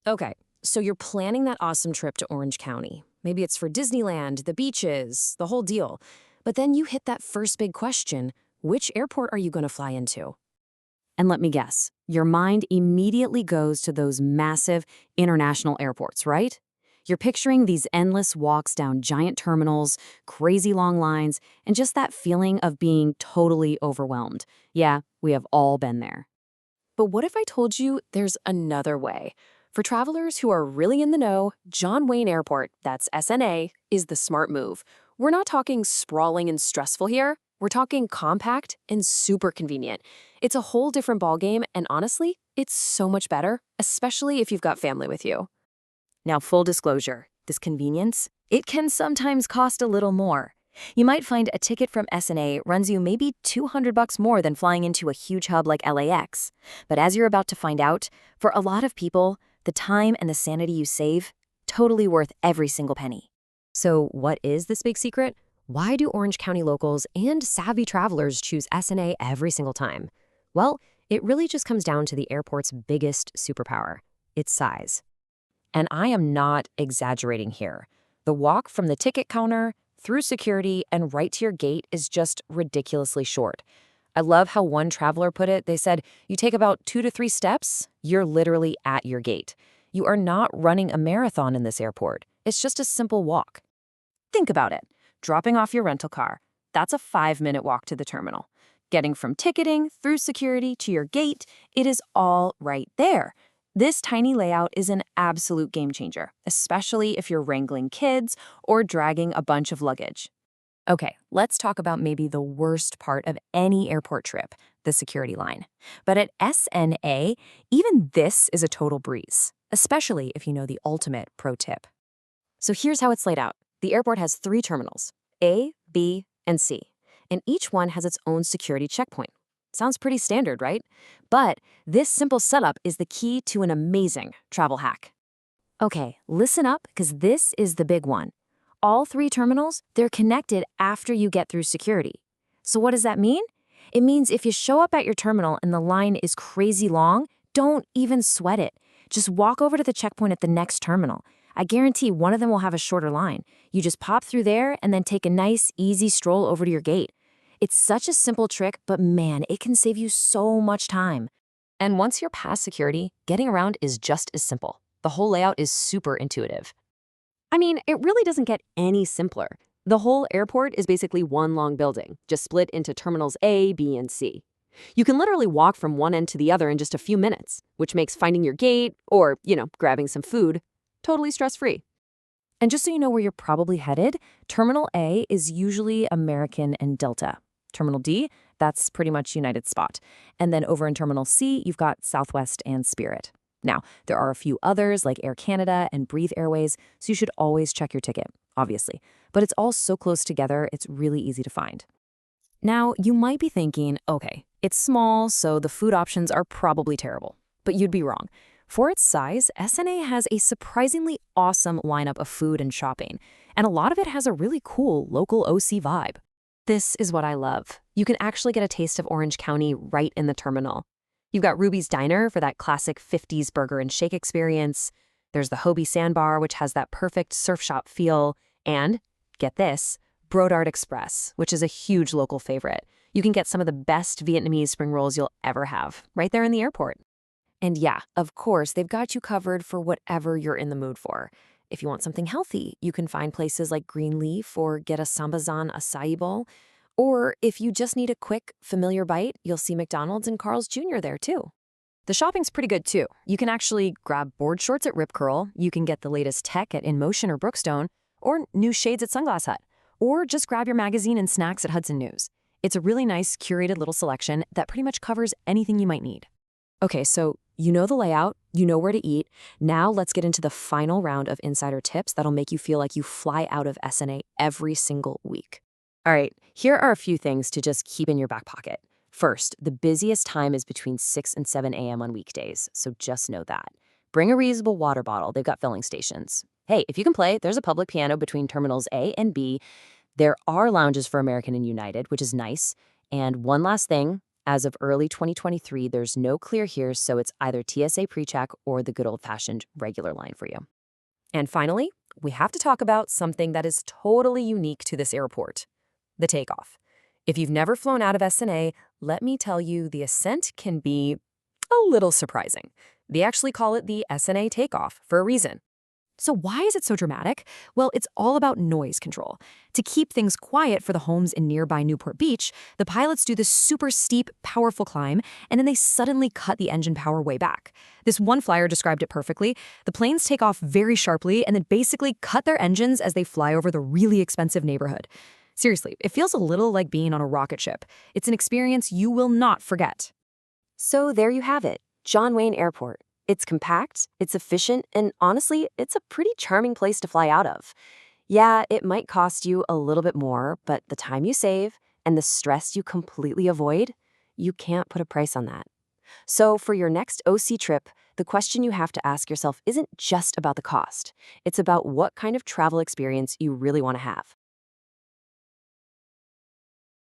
Okay, so you're planning that awesome trip to Orange County. Maybe it's for Disneyland, the beaches, the whole deal. But then you hit that first big question: which airport are you going to fly into? And let me guess, your mind immediately goes to those massive international airports, right? You're picturing these endless walks down giant terminals, crazy long lines, and just that feeling of being totally overwhelmed. Yeah, we have all been there. But what if I told you there's another way? For travelers who are really in the know, John Wayne Airport, that's SNA, is the smart move. We're not talking sprawling and stressful here. We're talking compact and super convenient. It's a whole different ballgame, and honestly, it's so much better, especially if you've got family with you. Now, full disclosure, this convenience, it can sometimes cost a little more. You might find a ticket from SNA runs you maybe $200 more than flying into a huge hub like LAX. But as you're about to find out, for a lot of people, the time and the sanity you save, totally worth every single penny. So what is this big secret? Why do Orange County locals and savvy travelers choose SNA every single time? Well, it really just comes down to the airport's biggest superpower, its size. And I am not exaggerating here. The walk from the ticket counter, through security, and right to your gate is just ridiculously short. I love how one traveler put it. They said, you take about 2 to 3 steps, you're literally at your gate. You are not running a marathon in this airport. It's just a simple walk. Think about it. Dropping off your rental car. That's a 5-minute walk to the terminal. Getting from ticketing through security to your gate, it is all right there. This tiny layout is an absolute game changer, especially if you're wrangling kids or dragging a bunch of luggage. Okay, let's talk about maybe the worst part of any airport trip, the security line. But at SNA, even this is a total breeze, especially if you know the ultimate pro tip. So here's how it's laid out. The airport has 3 terminals, A, B, and C, and each one has its own security checkpoint. Sounds pretty standard, right? But this simple setup is the key to an amazing travel hack. Okay, listen up, because this is the big one. All 3 terminals, they're connected after you get through security. So what does that mean? It means if you show up at your terminal and the line is crazy long, don't even sweat it. Just walk over to the checkpoint at the next terminal. I guarantee one of them will have a shorter line. You just pop through there and then take a nice, easy stroll over to your gate. It's such a simple trick, but man, it can save you so much time. And once you're past security, getting around is just as simple. The whole layout is super intuitive. I mean, it really doesn't get any simpler. The whole airport is basically one long building, just split into terminals A, B, and C. You can literally walk from one end to the other in just a few minutes, which makes finding your gate or, grabbing some food totally stress-free. And just so you know where you're probably headed, Terminal A is usually American and Delta. Terminal D, that's pretty much United Spot. And then over in Terminal C, you've got Southwest and Spirit. Now, there are a few others like Air Canada and Breathe Airways, so you should always check your ticket, obviously. But it's all so close together, it's really easy to find. Now, you might be thinking, okay, it's small, so the food options are probably terrible. But you'd be wrong. For its size, SNA has a surprisingly awesome lineup of food and shopping, and a lot of it has a really cool local OC vibe. This is what I love. You can actually get a taste of Orange County right in the terminal. You've got Ruby's Diner for that classic 50s burger and shake experience. There's the Hobie Sandbar, which has that perfect surf shop feel. And, get this, Brodart Express, which is a huge local favorite. You can get some of the best Vietnamese spring rolls you'll ever have, right there in the airport. And yeah, of course, they've got you covered for whatever you're in the mood for. If you want something healthy, you can find places like Greenleaf or get a Sambazan acai bowl. Or if you just need a quick, familiar bite, you'll see McDonald's and Carl's Jr. there too. The shopping's pretty good too. You can actually grab board shorts at Rip Curl, you can get the latest tech at InMotion or Brookstone, or new shades at Sunglass Hut, or just grab your magazine and snacks at Hudson News. It's a really nice, curated little selection that pretty much covers anything you might need. Okay, so you know the layout, you know where to eat. Now let's get into the final round of insider tips that'll make you feel like you fly out of SNA every single week. All right, here are a few things to just keep in your back pocket. First, the busiest time is between 6 and 7 a.m. on weekdays, so just know that. Bring a reusable water bottle. They've got filling stations. Hey, if you can play, there's a public piano between terminals A and B. There are lounges for American and United, which is nice. And one last thing, As of early 2023, there's no clear here, so it's either TSA PreCheck or the good old-fashioned regular line for you. And finally, we have to talk about something that is totally unique to this airport: the takeoff. If you've never flown out of SNA, let me tell you, the ascent can be a little surprising. They actually call it the SNA takeoff for a reason. So why is it so dramatic? Well, it's all about noise control. To keep things quiet for the homes in nearby Newport Beach, the pilots do this super steep, powerful climb, and then they suddenly cut the engine power way back. This one flyer described it perfectly. The planes take off very sharply and then basically cut their engines as they fly over the really expensive neighborhood. Seriously, it feels a little like being on a rocket ship. It's an experience you will not forget. So there you have it, John Wayne Airport. It's compact, it's efficient, and honestly, it's a pretty charming place to fly out of. Yeah, it might cost you a little bit more, but the time you save and the stress you completely avoid, you can't put a price on that. So for your next OC trip, the question you have to ask yourself isn't just about the cost. It's about what kind of travel experience you really want to have.